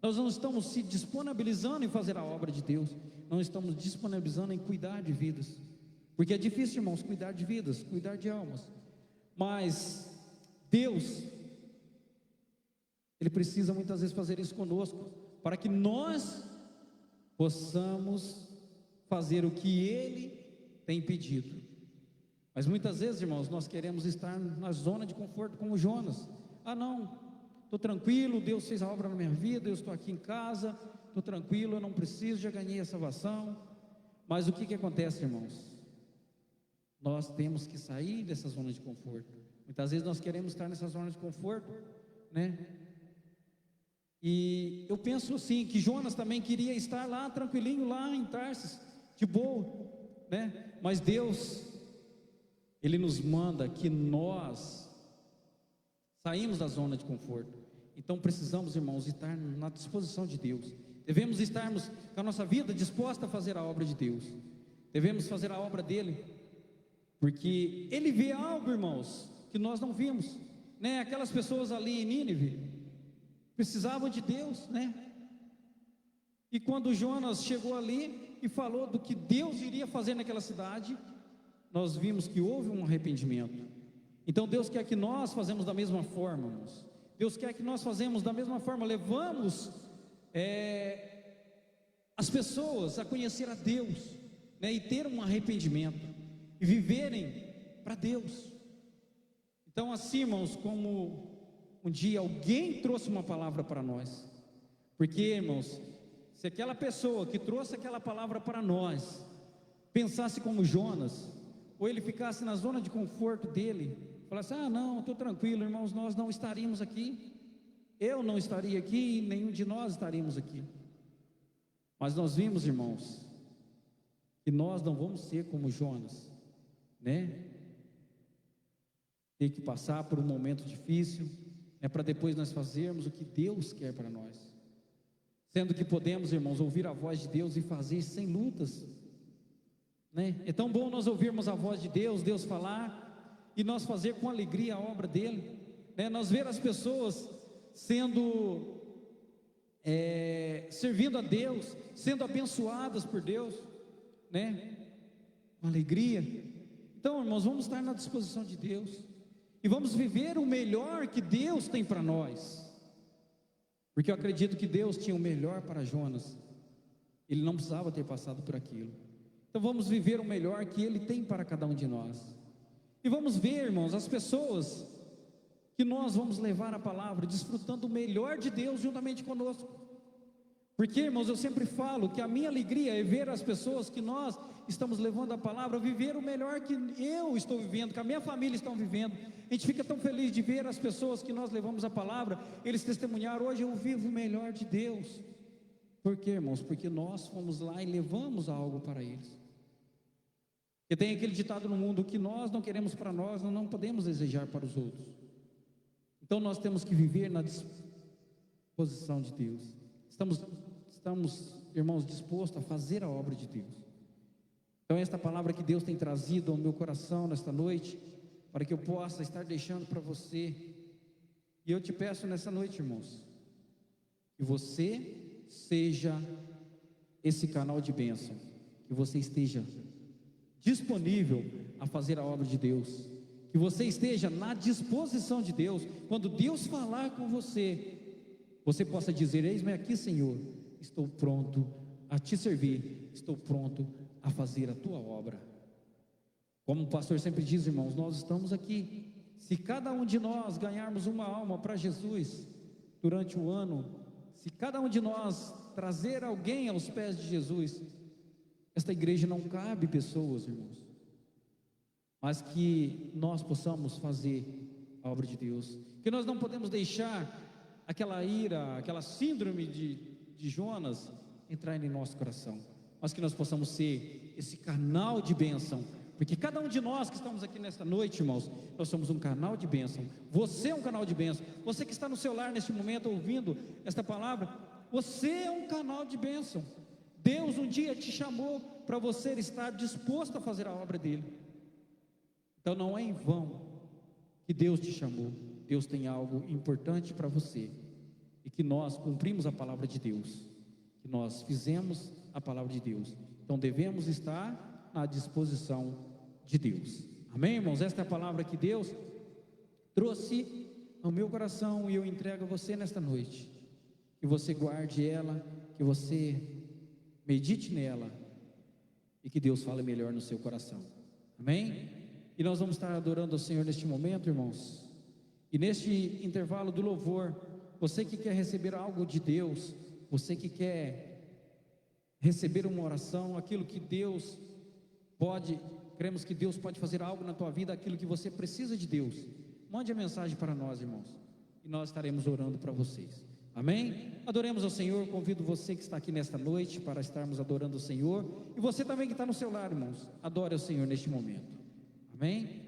Nós não estamos se disponibilizando em fazer a obra de Deus, não estamos disponibilizando em cuidar de vidas. Porque é difícil, irmãos, cuidar de vidas, cuidar de almas. Mas Deus, Ele precisa muitas vezes fazer isso conosco, para que nós possamos fazer o que Ele tem pedido. Mas muitas vezes, irmãos, nós queremos estar na zona de conforto como Jonas. Ah não, estou tranquilo, Deus fez a obra na minha vida, eu estou aqui em casa, estou tranquilo, eu não preciso, já ganhei a salvação. Mas o que acontece, irmãos? Nós temos que sair dessa zona de conforto. Muitas vezes nós queremos estar nessa zona de conforto, né? E eu penso assim, que Jonas também queria estar lá, tranquilinho, lá em Tarsis, de boa, né? Mas Deus, Ele nos manda que nós saímos da zona de conforto. Então precisamos, irmãos, estar na disposição de Deus. Devemos estarmos com a nossa vida disposta a fazer a obra de Deus. Devemos fazer a obra dEle, porque Ele vê algo, irmãos, que nós não vimos, né? Aquelas pessoas ali em Nínive precisavam de Deus, né? E quando Jonas chegou ali e falou do que Deus iria fazer naquela cidade, nós vimos que houve um arrependimento. Então Deus quer que nós fazemos da mesma forma, irmãos. Deus quer que nós fazemos da mesma forma, levamos as pessoas a conhecer a Deus, né? E ter um arrependimento e viverem para Deus. Então assim, irmãos, como um dia alguém trouxe uma palavra para nós, porque, irmãos, se aquela pessoa que trouxe aquela palavra para nós pensasse como Jonas, ou ele ficasse na zona de conforto dele, falasse: ah não, estou tranquilo, irmãos, nós não estaríamos aqui, eu não estaria aqui, nenhum de nós estaríamos aqui. Mas nós vimos, irmãos, que nós não vamos ser como Jonas, né? Ter que passar por um momento difícil, para depois nós fazermos o que Deus quer para nós, sendo que podemos, irmãos, ouvir a voz de Deus e fazer sem lutas, né? É tão bom nós ouvirmos a voz de Deus, Deus falar, e nós fazer com alegria a obra dEle, né? Nós ver as pessoas sendo servindo a Deus, sendo abençoadas por Deus, né? Com alegria. Então, irmãos, vamos estar na disposição de Deus e vamos viver o melhor que Deus tem para nós, porque eu acredito que Deus tinha o melhor para Jonas. Ele não precisava ter passado por aquilo. Então vamos viver o melhor que Ele tem para cada um de nós, e vamos ver, irmãos, as pessoas que nós vamos levar a palavra, desfrutando o melhor de Deus juntamente conosco. Porque, irmãos, eu sempre falo que a minha alegria é ver as pessoas que nós estamos levando a palavra, viver o melhor que eu estou vivendo, que a minha família está vivendo. A gente fica tão feliz de ver as pessoas que nós levamos a palavra, eles testemunhar: hoje eu vivo o melhor de Deus. Por quê, irmãos? Porque nós fomos lá e levamos algo para eles. E tem aquele ditado no mundo: o que nós não queremos para nós, nós não podemos desejar para os outros. Então nós temos que viver na disposição de Deus. Estamos, irmãos, dispostos a fazer a obra de Deus. Então esta palavra que Deus tem trazido ao meu coração nesta noite, para que eu possa estar deixando para você. E eu te peço nessa noite, irmãos, que você seja esse canal de bênção, que você esteja disponível a fazer a obra de Deus, que você esteja na disposição de Deus. Quando Deus falar com você, você possa dizer: eis-me aqui, Senhor, estou pronto a te servir, estou pronto a fazer a tua obra. Como o pastor sempre diz, irmãos, nós estamos aqui. Se cada um de nós ganharmos uma alma para Jesus durante o ano, se cada um de nós trazer alguém aos pés de Jesus, esta igreja não cabe pessoas, irmãos, mas que nós possamos fazer a obra de Deus, que nós não podemos deixar aquela ira, aquela síndrome de Jonas entrar em nosso coração, mas que nós possamos ser esse canal de bênção, porque cada um de nós que estamos aqui nesta noite, irmãos, nós somos um canal de bênção. Você é um canal de bênção. Você que está no seu lar neste momento ouvindo esta palavra, você é um canal de bênção. Deus um dia te chamou para você estar disposto a fazer a obra dele. Então não é em vão que Deus te chamou. Deus tem algo importante para você, e que nós cumprimos a palavra de Deus, que nós fizemos a palavra de Deus. Então devemos estar à disposição de Deus. Amém, irmãos? Esta é a palavra que Deus trouxe ao meu coração, e eu entrego a você nesta noite. Que você guarde ela, que você medite nela, e que Deus fale melhor no seu coração. Amém? E nós vamos estar adorando ao Senhor neste momento, irmãos. E neste intervalo do louvor, você que quer receber algo de Deus, você que quer receber uma oração, aquilo que Deus pode, cremos que Deus pode fazer algo na tua vida, aquilo que você precisa de Deus, mande a mensagem para nós, irmãos, e nós estaremos orando para vocês. Amém? Adoremos ao Senhor. Convido você que está aqui nesta noite para estarmos adorando o Senhor, e você também que está no seu lar, irmãos, adore ao Senhor neste momento. Amém?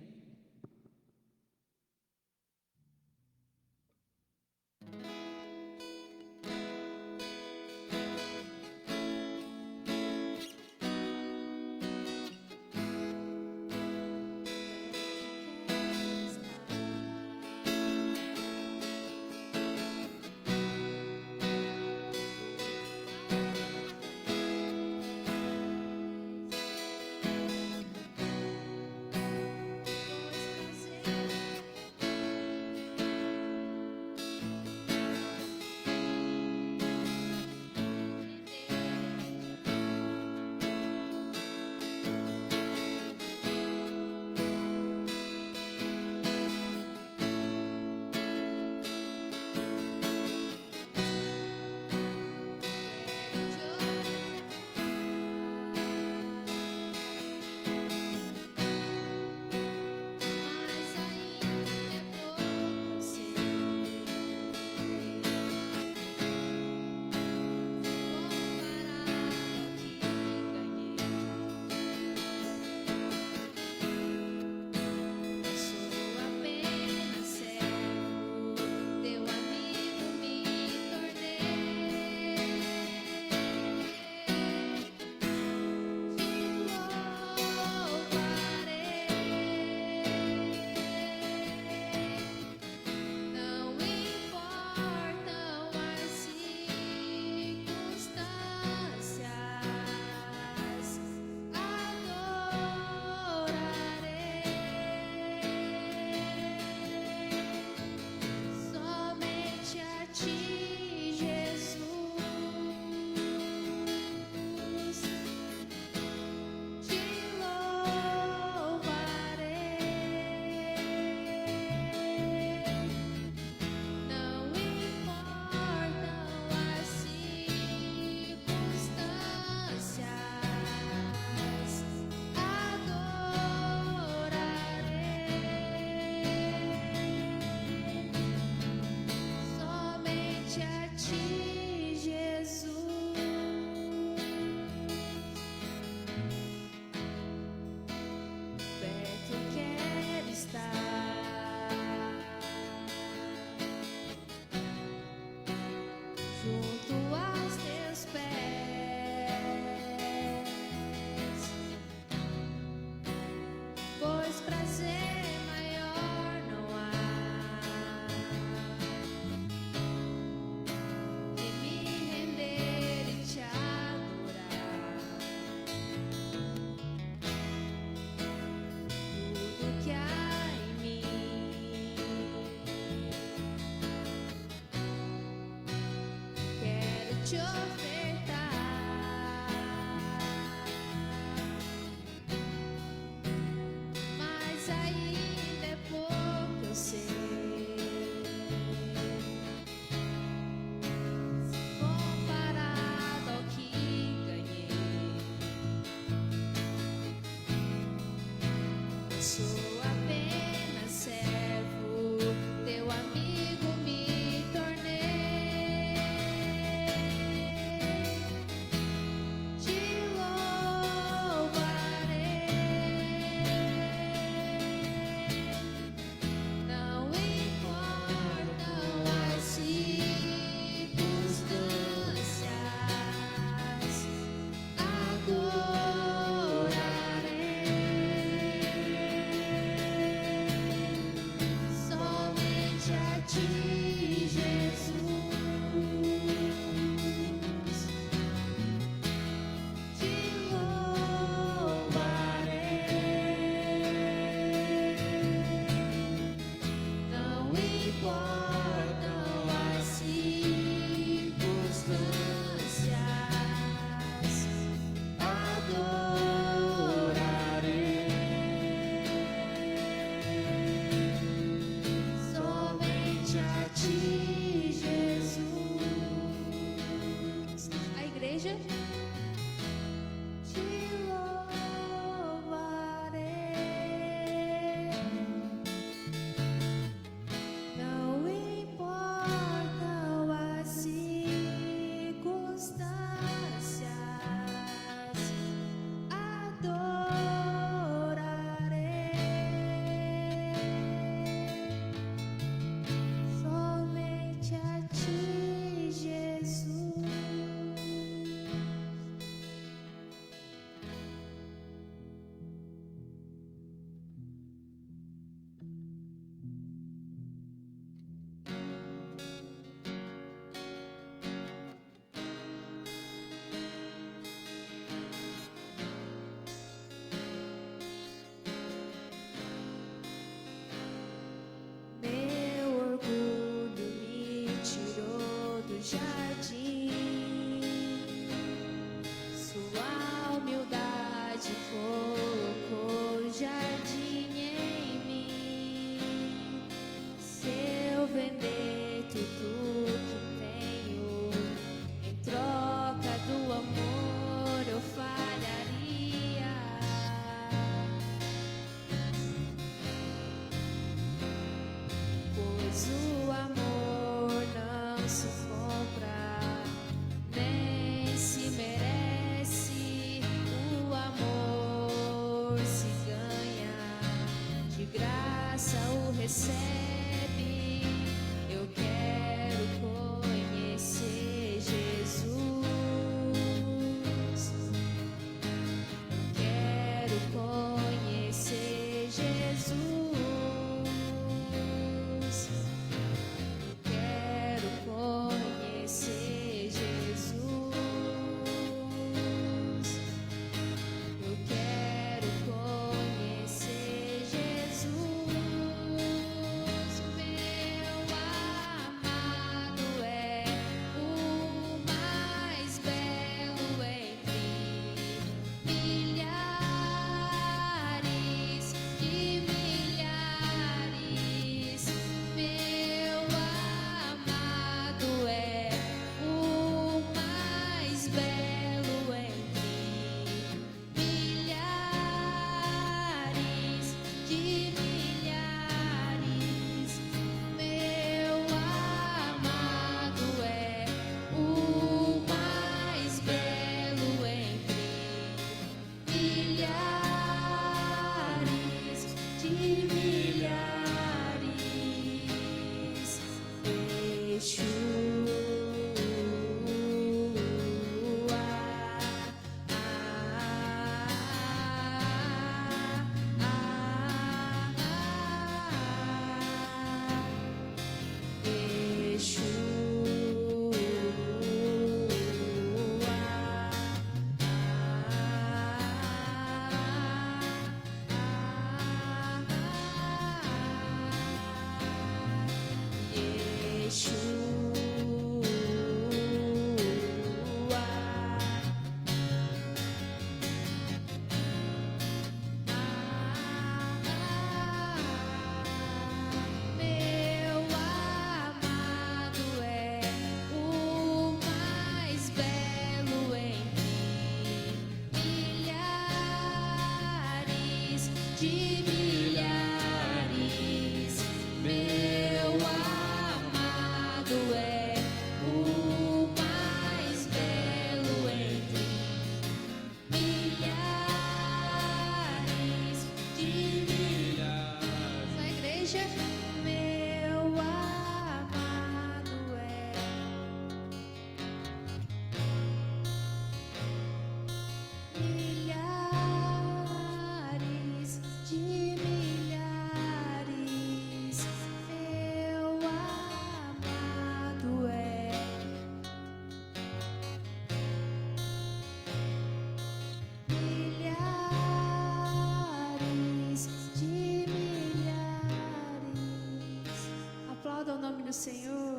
Senhor.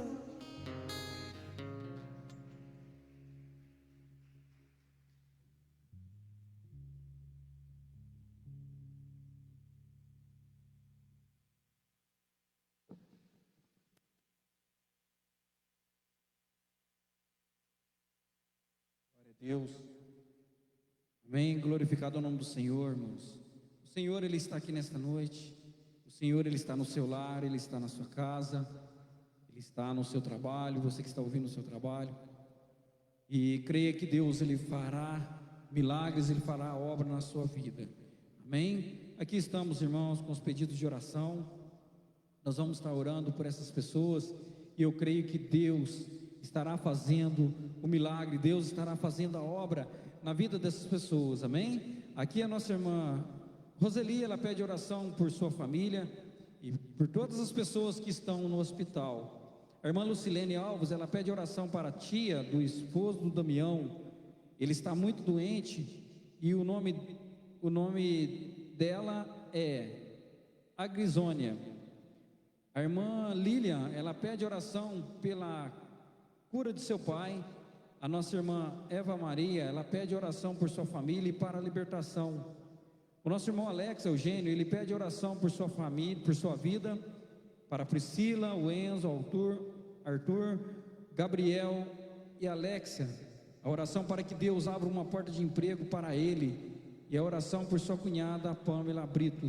Glória a Deus. Amém. Glorificado é o nome do Senhor, irmãos. O Senhor, Ele está aqui nesta noite. O Senhor, Ele está no seu lar, Ele está na sua casa, Ele está no seu trabalho, você que está ouvindo o seu trabalho. E creia que Deus, Ele fará milagres, Ele fará obra na sua vida. Amém? Aqui estamos, irmãos, com os pedidos de oração. Nós vamos estar orando por essas pessoas. E eu creio que Deus estará fazendo o milagre, Deus estará fazendo a obra na vida dessas pessoas. Amém? Aqui a nossa irmã Roseli, ela pede oração por sua família e por todas as pessoas que estão no hospital. A irmã Lucilene Alves, ela pede oração para a tia do esposo do Damião. Ele está muito doente e o nome dela é Agrisônia. A irmã Lilian, ela pede oração pela cura de seu pai. A nossa irmã Eva Maria, ela pede oração por sua família e para a libertação. O nosso irmão Alex Eugênio, ele pede oração por sua família, por sua vida, para Priscila, o Enzo, Arthur, Gabriel e Alexia. A oração para que Deus abra uma porta de emprego para ele. E a oração por sua cunhada Pamela Brito.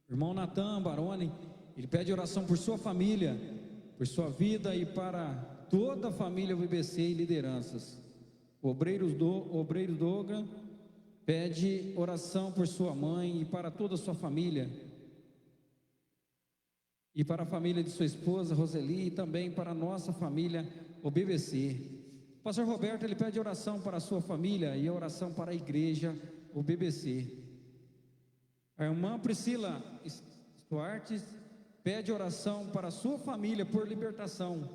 O irmão Natan Baroni, ele pede oração por sua família, por sua vida e para toda a família UBC e lideranças. O obreiro Doga pede oração por sua mãe e para toda a sua família. e para a família de sua esposa, Roseli, e também para a nossa família, o BBC. O pastor Roberto, ele pede oração para a sua família e oração para a igreja, o BBC. A irmã Priscila Stuart pede oração para a sua família por libertação.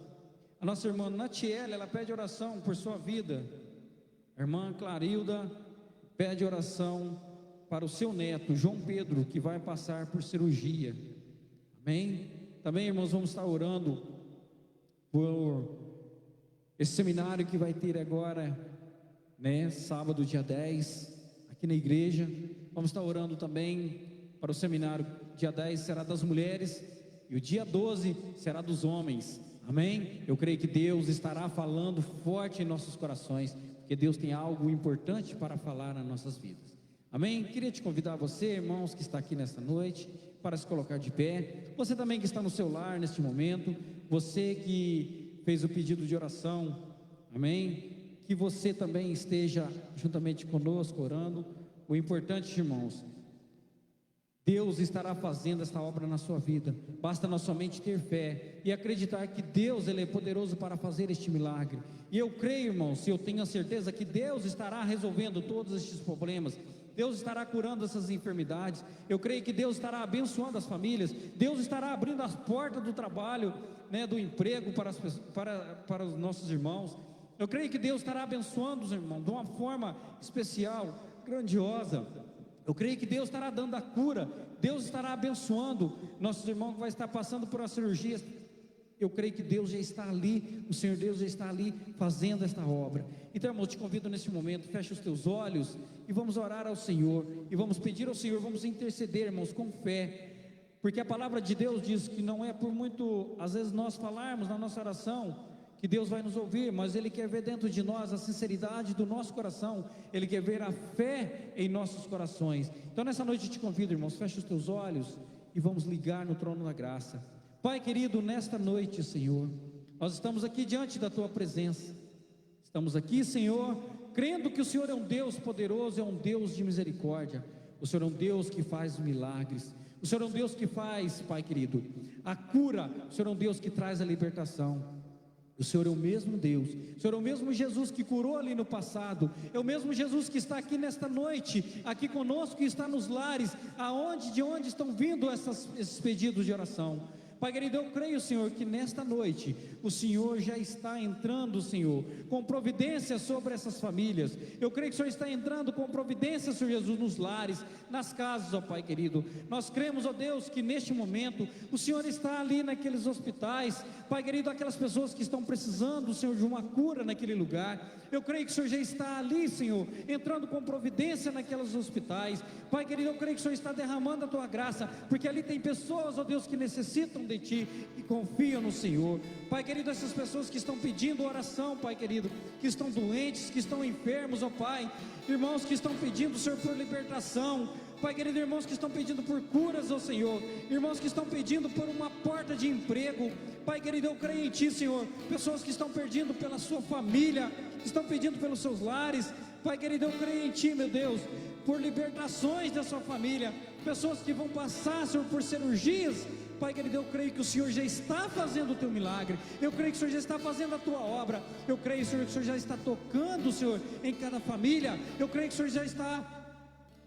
A nossa irmã Natiela, ela pede oração por sua vida. A irmã Clarilda pede oração para o seu neto, João Pedro, que vai passar por cirurgia. Amém? Também, irmãos, vamos estar orando por esse seminário que vai ter agora, sábado, dia 10, aqui na igreja. Vamos estar orando também para o seminário, dia 10 será das mulheres e o dia 12 será dos homens. Amém? Eu creio que Deus estará falando forte em nossos corações, porque Deus tem algo importante para falar nas nossas vidas. Amém? Queria te convidar você, irmãos, que está aqui nesta noite, para se colocar de pé. Você também que está no seu lar neste momento, você que fez o pedido de oração, amém? Que você também esteja juntamente conosco orando. O importante, irmãos, Deus estará fazendo esta obra na sua vida. Basta nós somente ter fé e acreditar que Deus, Ele é poderoso para fazer este milagre. E eu creio, irmãos, e eu tenho a certeza que Deus estará resolvendo todos estes problemas. Deus estará curando essas enfermidades. Eu creio que Deus estará abençoando as famílias. Deus estará abrindo as portas do trabalho, do emprego para os nossos irmãos. Eu creio que Deus estará abençoando os irmãos de uma forma especial, grandiosa. Eu creio que Deus estará dando a cura. Deus estará abençoando nossos irmãos que vai estar passando por uma cirurgia. Eu creio que Deus já está ali, o Senhor Deus já está ali fazendo esta obra. Então, irmão, eu te convido nesse momento, fecha os teus olhos e vamos orar ao Senhor, e vamos pedir ao Senhor, vamos interceder, irmãos, com fé, porque a palavra de Deus diz que não é por muito, às vezes nós falarmos na nossa oração, que Deus vai nos ouvir, mas Ele quer ver dentro de nós a sinceridade do nosso coração, Ele quer ver a fé em nossos corações. Então nessa noite eu te convido, irmãos, fecha os teus olhos e vamos ligar no trono da graça. Pai querido, nesta noite, Senhor, nós estamos aqui diante da Tua presença, estamos aqui, Senhor, crendo que o Senhor é um Deus poderoso, é um Deus de misericórdia, o Senhor é um Deus que faz milagres, o Senhor é um Deus que faz, Pai querido, a cura, o Senhor é um Deus que traz a libertação. O Senhor é o mesmo Deus, o Senhor é o mesmo Jesus que curou ali no passado, é o mesmo Jesus que está aqui nesta noite, aqui conosco, que está nos lares, de onde estão vindo esses pedidos de oração. Pai querido, eu creio, Senhor, que nesta noite o Senhor já está entrando, Senhor, com providência sobre essas famílias. Eu creio que o Senhor está entrando com providência, Senhor Jesus, nos lares, nas casas, ó Pai querido. Nós cremos, ó Deus, que neste momento o Senhor está ali naqueles hospitais, Pai querido, aquelas pessoas que estão precisando, Senhor, de uma cura naquele lugar. Eu creio que o Senhor já está ali, Senhor, entrando com providência naqueles hospitais. Pai querido, eu creio que o Senhor está derramando a Tua graça, porque ali tem pessoas, ó Deus, que necessitam de Ti, que confiam no Senhor. Pai querido, essas pessoas que estão pedindo oração, Pai querido, que estão doentes, que estão enfermos, ó Pai, irmãos que estão pedindo, Senhor, por libertação, Pai querido, irmãos que estão pedindo por curas, ó Senhor, irmãos que estão pedindo por uma porta de emprego, Pai querido, eu creio em Ti, Senhor, pessoas que estão pedindo pela sua família, que estão pedindo pelos seus lares, Pai querido, eu creio em Ti, meu Deus, por libertações da sua família, pessoas que vão passar, Senhor, por cirurgias. Pai querido, eu creio que o Senhor já está fazendo o Teu milagre, eu creio que o Senhor já está fazendo a Tua obra, eu creio, Senhor, que o Senhor já está tocando, Senhor, em cada família, eu creio que o Senhor já está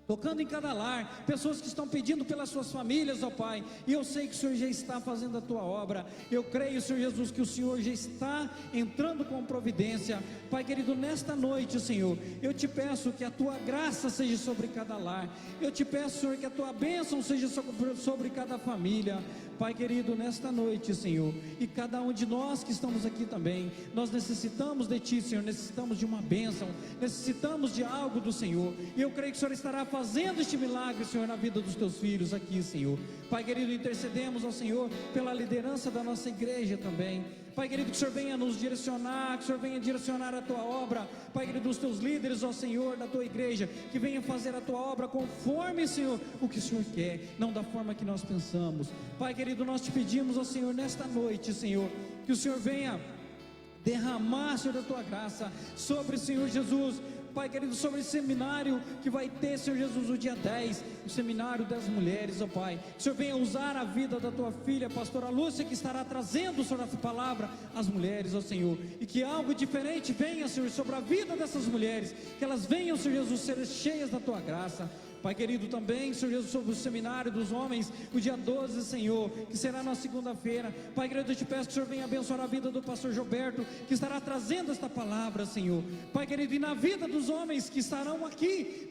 tocando em cada lar, pessoas que estão pedindo pelas suas famílias, ó Pai, e eu sei que o Senhor já está fazendo a Tua obra. Eu creio, Senhor Jesus, que o Senhor já está entrando com providência. Pai querido, nesta noite, Senhor, eu te peço que a Tua graça seja sobre cada lar, eu te peço, Senhor, que a Tua bênção seja sobre cada família. Pai querido, nesta noite, Senhor, e cada um de nós que estamos aqui também, nós necessitamos de Ti, Senhor, necessitamos de uma bênção, necessitamos de algo do Senhor, e eu creio que o Senhor estará fazendo este milagre, Senhor, na vida dos Teus filhos aqui, Senhor. Pai querido, intercedemos ao Senhor pela liderança da nossa igreja também. Pai querido, que o Senhor venha nos direcionar, que o Senhor venha direcionar a Tua obra, Pai querido, os Teus líderes, ó Senhor, da Tua igreja, que venham fazer a Tua obra conforme, Senhor, o que o Senhor quer, não da forma que nós pensamos. Pai querido, nós te pedimos, ó Senhor, nesta noite, Senhor, que o Senhor venha derramar, Senhor, da Tua graça sobre, Senhor Jesus, Pai querido, sobre esse seminário que vai ter, Senhor Jesus, o dia 10, o seminário das mulheres, ó Pai. Que o Senhor venha usar a vida da tua filha, pastora Lúcia, que estará trazendo, Senhor, essa palavra às mulheres, ó Senhor. E que algo diferente venha, Senhor, sobre a vida dessas mulheres. Que elas venham, Senhor Jesus, ser cheias da tua graça. Pai querido, também, Senhor Jesus, sobre o seminário dos homens, o dia 12, Senhor, que será na segunda-feira. Pai querido, eu te peço que o Senhor venha abençoar a vida do pastor Gilberto, que estará trazendo esta palavra, Senhor. Pai querido, e na vida dos homens que estarão aqui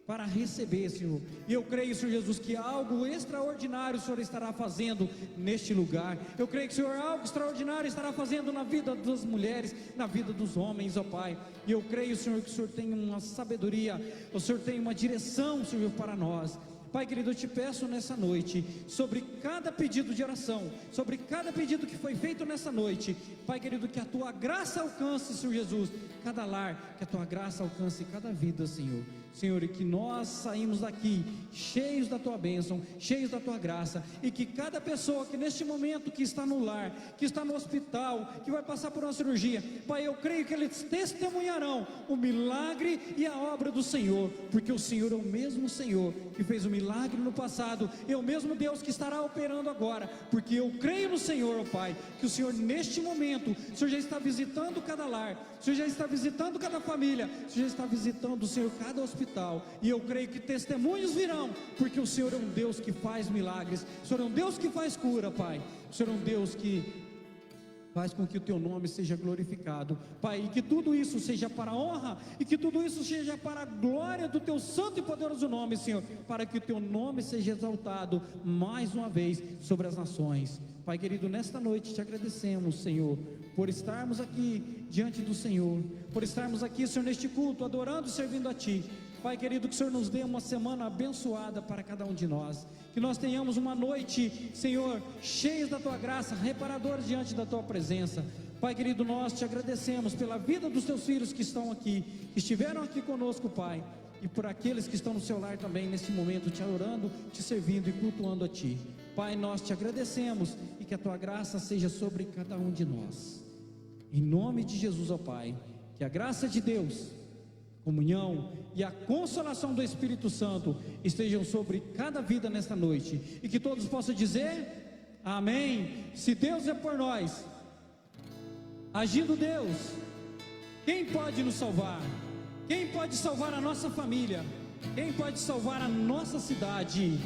para receber, Senhor. E eu creio, Senhor Jesus, que algo extraordinário o Senhor estará fazendo neste lugar. Eu creio que o Senhor algo extraordinário estará fazendo na vida das mulheres, na vida dos homens, ó Pai. E eu creio, Senhor, que o Senhor tem uma sabedoria, o Senhor tem uma direção, Senhor, para nós. Pai querido, eu te peço nessa noite, sobre cada pedido de oração, sobre cada pedido que foi feito nessa noite, Pai querido, que a tua graça alcance, Senhor Jesus, cada lar, que a tua graça alcance cada vida, Senhor. Senhor, e que nós saímos daqui cheios da tua bênção, cheios da tua graça, e que cada pessoa que neste momento que está no lar, que está no hospital, que vai passar por uma cirurgia, Pai, eu creio que eles testemunharão o milagre e a obra do Senhor, porque o Senhor é o mesmo Senhor que fez o milagre no passado, é o mesmo Deus que estará operando agora, porque eu creio no Senhor, ó Pai, que o Senhor neste momento, o Senhor já está visitando cada lar, o Senhor já está visitando cada família, o Senhor já está visitando, o Senhor, cada hospital. E eu creio que testemunhos virão, porque o Senhor é um Deus que faz milagres, o Senhor é um Deus que faz cura, Pai. O Senhor é um Deus que faz com que o teu nome seja glorificado, Pai, e que tudo isso seja para a honra, e que tudo isso seja para a glória do teu santo e poderoso nome, Senhor, para que o teu nome seja exaltado mais uma vez sobre as nações. Pai querido, nesta noite te agradecemos, Senhor, por estarmos aqui diante do Senhor, por estarmos aqui, Senhor, neste culto, adorando e servindo a Ti. Pai querido, que o Senhor nos dê uma semana abençoada para cada um de nós, que nós tenhamos uma noite, Senhor, cheios da Tua graça, reparadores diante da Tua presença. Pai querido, nós te agradecemos pela vida dos Teus filhos que estão aqui, que estiveram aqui conosco, Pai, e por aqueles que estão no seu lar também nesse momento, te adorando, te servindo e cultuando a Ti. Pai, nós te agradecemos, e que a Tua graça seja sobre cada um de nós, em nome de Jesus, ó Pai. Que a graça de Deus, comunhão e a consolação do Espírito Santo estejam sobre cada vida nesta noite, e que todos possam dizer amém. Se Deus é por nós, agindo Deus, quem pode nos salvar? Quem pode salvar a nossa família? Quem pode salvar a nossa cidade?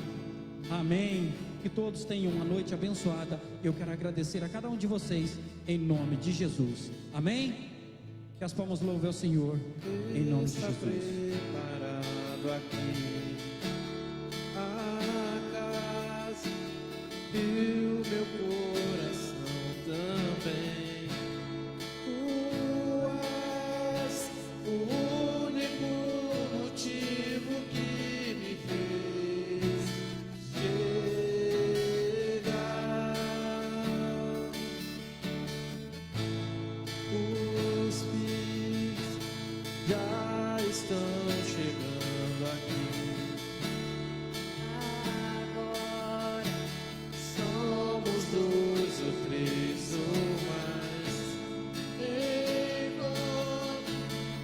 Amém. Que todos tenham uma noite abençoada. Eu quero agradecer a cada um de vocês em nome de Jesus. Amém. Que as palmas louvem ao Senhor em nome de Jesus. Preparado aqui a casa e o meu coração também. Tu és o único motivo que me fez chegar. Os filhos já estão chegando aqui. Agora somos 2 ou 3 ou mais.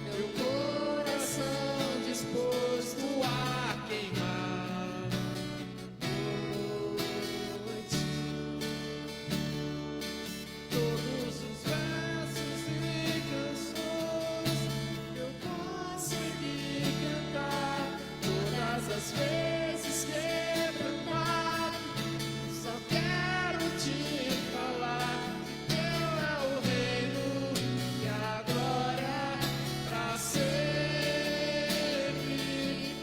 Meu coração disposto a queimar. Noite, todos os versos e canções eu consegui cantar, todas as vezes quebrantado, só quero te falar que teu é o reino e a glória pra sempre,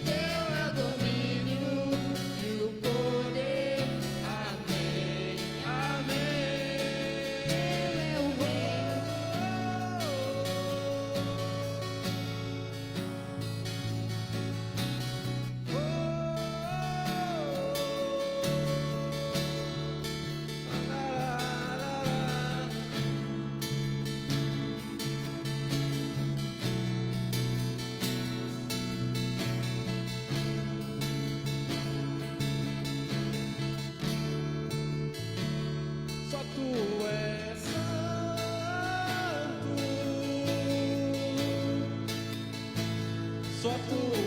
teu é o domínio e o poder. Amém, amém. Teu é o só tu és santo. Só tu